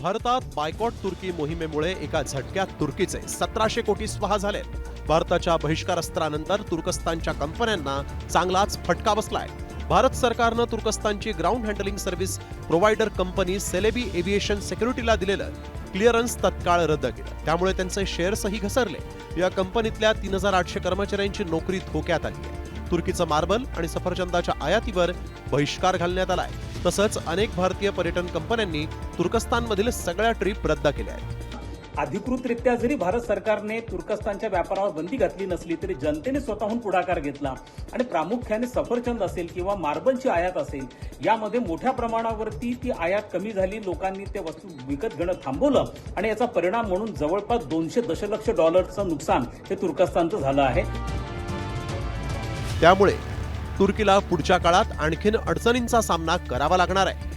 भारतात बायकॉट तुर्की मोहिमेमुळे एका झटक्यात तुर्कीचे 1700 कोटी स्वाहा झाले। भारताच्या बहिष्कार अस्त्रानंतर तुर्कस्तानच्या कंपन्यांना चांगलाच फटका बसलाय। भारत सरकारनं तुर्कस्तानची ground handling service provider company Celebi aviation सिक्युरिटीला दिलेलं क्लिअरन्स तत्काळ रद्द केलं। त्यामुळे त्यांचे शेअर्सही घसरले। या कंपनीतल्या 3800 कर्मचाऱ्यांची नोकरी धोक्यात आली आहे। तुर्कीचं मार्बल आणि सफरचंदाच्या आयातीवर बहिष्कार घालण्यात आलाय। तसंच अनेक भारतीय पर्यटन कंपन्यांनी तुर्कस्तानमधील सगळ्या ट्रिप रद्द केल्या आहेत। अधिकृतरित्या जरी भारत सरकारने तुर्कस्तानच्या व्यापारावर बंदी घातली नसली तरी जनतेने स्वतःहून पुढाकार घेतला आणि प्रामुख्याने सफरचंद असेल किंवा मार्बलची आयात असेल यामध्ये मोठ्या प्रमाणावरती ती आयात कमी झाली। लोकांनी त्या वस्तू विकत घेणं थांबवलं आणि याचा परिणाम म्हणून जवळपास 200 दशलक्ष डॉलरचं नुकसान हे तुर्कस्तानचं झालं आहे। त्यामुळे तुर्कीला पुढच्या काळात आणखीन अडचणींचा सामना करावा लागणार आहे।